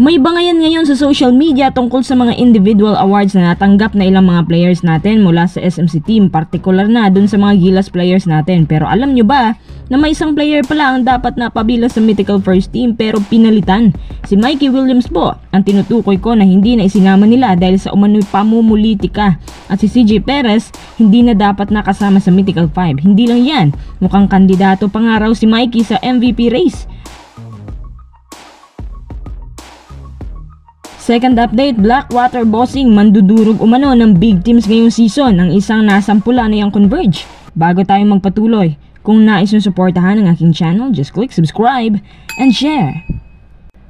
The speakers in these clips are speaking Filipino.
May bangayan ngayon sa social media tungkol sa mga individual awards na natanggap na ilang mga players natin mula sa SMC team, partikular na dun sa mga Gilas players natin. Pero alam nyo ba na may isang player pala ang dapat napabilang sa Mythical First Team pero pinalitan? Si Mikey Williams po ang tinutukoy ko na hindi na isinama nila dahil sa umano'y pamumulitika. At si CJ Perez hindi na dapat nakasama sa Mythical 5. Hindi lang yan, mukhang kandidato pa nga raw si Mikey sa MVP race. Second update, Blackwater Bossing mandudurog umano ng big teams ngayong season ang isang nasampula na yung Converge. Bago tayo magpatuloy, kung nais nyo suportahan ang aking channel, just click subscribe and share.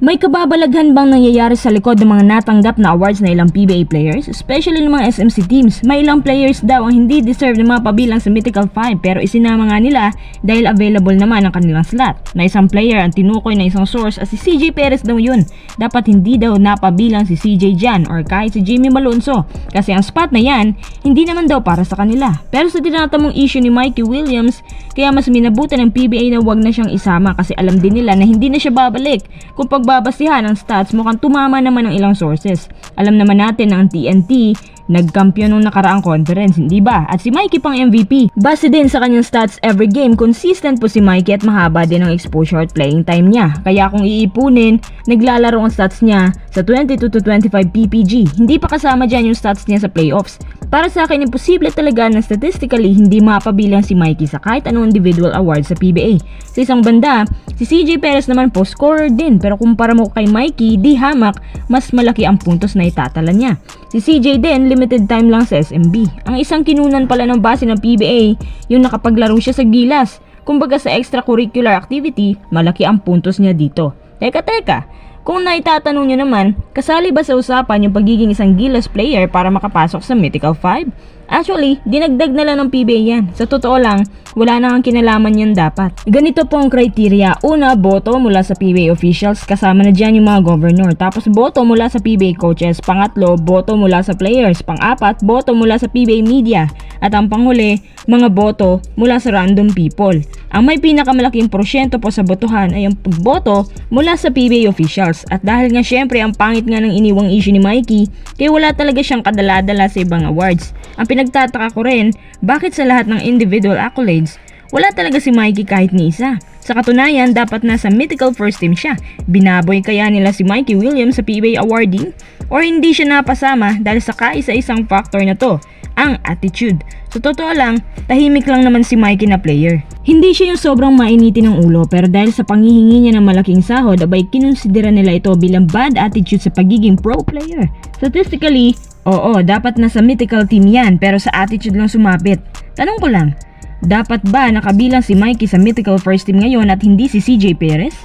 May kababalaghan bang nangyayari sa likod ng mga natanggap na awards na ilang PBA players? Especially ng mga SMC teams. May ilang players daw ang hindi deserve na mapabilang sa Mythical 5 pero isinama nga nila dahil available naman ang kanilang slot. Na isang player ang tinukoy na isang source at si CJ Perez daw yun. Dapat hindi daw napabilang si CJ Jan or kahit si Jimmy Malonzo kasi ang spot na yan hindi naman daw para sa kanila. Pero sa tinatamong issue ni Mikey Williams, kaya mas minabutan ng PBA na wag na siyang isama kasi alam din nila na hindi na siya babalik. Kung pagbabasihan ang stats, mukhang tumama naman ng ilang sources. Alam naman natin na ang TNT nagkampiyon nung nakaraang conference, hindi ba? At si Mikey pang MVP. Base din sa kanyang stats every game, consistent po si Mikey at mahaba din ang exposure at playing time niya. Kaya kung iipunin, naglalaro ang stats niya sa 22 to 25 PPG. Hindi pa kasama dyan yung stats niya sa playoffs. Para sa akin, imposible talaga na statistically hindi mapabilang si Mikey sa kahit anong individual award sa PBA. Sa isang banda, si CJ Perez naman po scorer din pero kumpara mo kay Mikey, di hamak, mas malaki ang puntos na itatala niya. Si CJ din, limited time lang sa SMB. Ang isang kinunan pala ng base ng PBA, yung nakapaglaro siya sa Gilas. Kumbaga sa extracurricular activity, malaki ang puntos niya dito. Teka, kung naitatanong nyo naman, kasali ba sa usapan yung pagiging isang Gilas player para makapasok sa Mythical 5? Actually, dinagdag na lang ng PBA yan. Sa totoo lang, wala na kang kinalaman yan dapat. Ganito po ang criteria. Una, boto mula sa PBA officials, kasama na dyan yung mga governor. Tapos boto mula sa PBA coaches. Pangatlo, boto mula sa players. Pang-apat, boto mula sa PBA media. At ang panghuli, mga boto mula sa random people. Ang may pinakamalaking porsyento po sa botohan ay ang pagboto mula sa PBA officials. At dahil nga syempre ang pangit nga ng iniwang issue ni Mikey, kaya wala talaga siyang kadala-dala sa ibang awards. Ang pinagtataka ko rin, bakit sa lahat ng individual accolades, wala talaga si Mikey kahit ni isa. Sa katunayan, dapat nasa Mythical First Team siya. Binaboy kaya nila si Mikey Williams sa PBA awarding? Or hindi siya napasama dahil sa kaisa-isang factor na to, ang attitude. Sa totoo lang, tahimik lang naman si Mikey na player. Hindi siya yung sobrang mainitin ng ulo pero dahil sa panghihingi niya ng malaking sahod, abay kinonsidera nila ito bilang bad attitude sa pagiging pro player. Statistically, oo, dapat nasa Mythical team yan pero sa attitude lang sumapit. Tanong ko lang, dapat ba nakabilang si Mikey sa Mythical First Team ngayon at hindi si CJ Perez?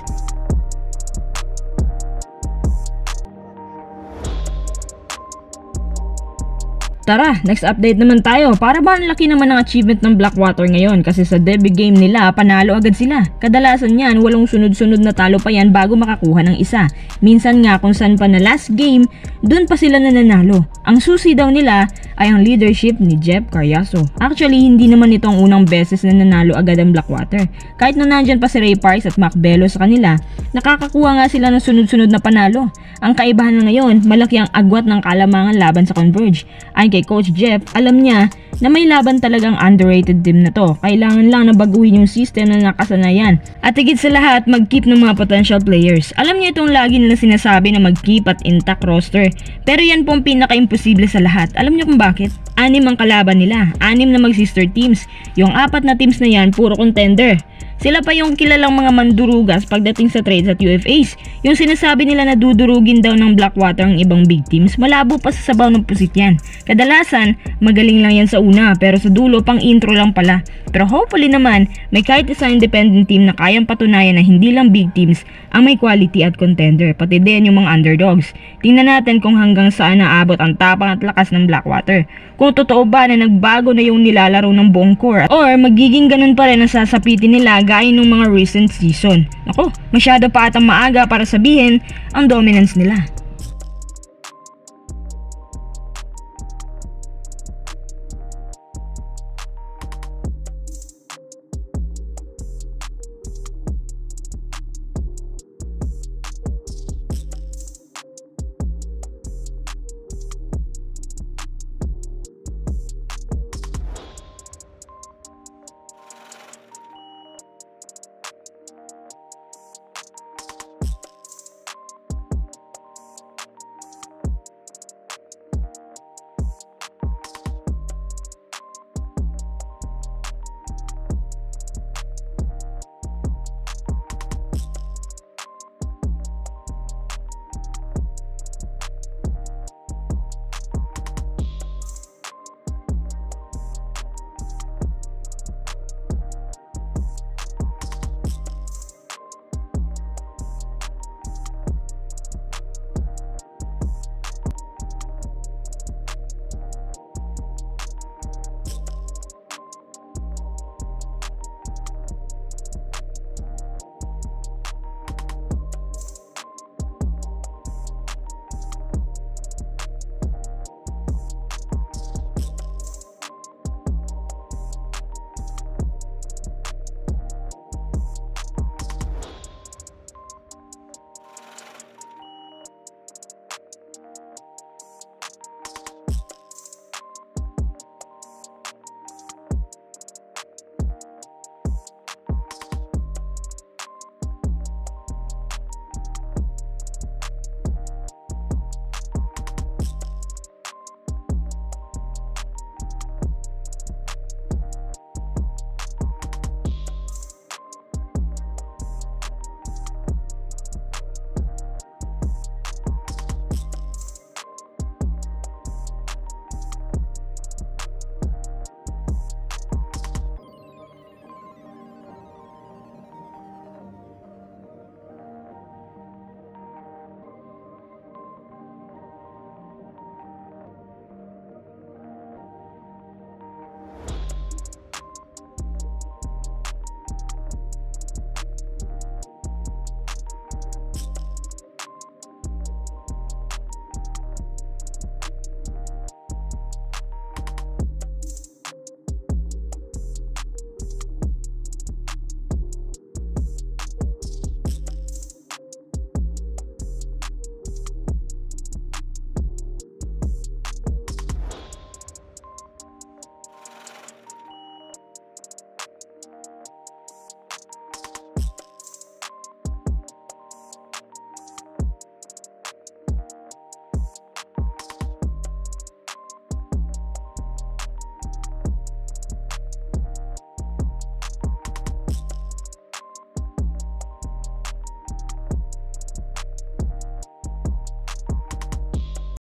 Tara, next update naman tayo. Para ba ang laki naman ng achievement ng Blackwater ngayon kasi sa debut game nila, panalo agad sila. Kadalasan yan, walong sunod-sunod na talo pa yan bago makakuha ng isa. Minsan nga kung saan pa na last game, dun pa sila nananalo. Ang susi daw nila ay ang leadership ni Jeff Carriazo. Actually, hindi naman ito ang unang beses na nanalo agad ang Blackwater. Kahit na nandyan pa si Ray Parks at Mac Bello sa kanila, nakakakuha nga sila ng sunod-sunod na panalo. Ang kaibahan na ngayon, malaki ang agwat ng kalamangan laban sa Converge. Ay kay Coach Jeff, alam niya na may laban talagang underrated team na to. Kailangan lang na baguhin yung system na nakasanayan. At higit sa lahat, mag-keep ng mga potential players. Alam niyo itong lagi nila sinasabi na mag-keep at intact roster. Pero yan po ang pinaka-imposible sa lahat. Alam niyo kung bakit? 6 ang kalaban nila. 6 na mag-sister teams. Yung 4 na teams na yan, puro contender. Sila pa yung kilalang mga mandurugas pagdating sa trades at UFAs. Yung sinasabi nila na dudurugin daw ng Blackwater ang ibang big teams, malabo pa sa sabaw ng pusit yan. Kadalasan, magaling lang yan sa una pero sa dulo pang intro lang pala. Pero hopefully naman, may kahit isang independent team na kayang patunayan na hindi lang big teams ang may quality at contender, pati din yung mga underdogs. Tingnan natin kung hanggang saan naabot ang tapang at lakas ng Blackwater. Kung totoo ba na nagbago na yung nilalaro ng buong core or magiging ganun pa rin ang sasapitin nila gaya ng mga recent season. Nako, masyado pa atang maaga para sabihin ang dominance nila.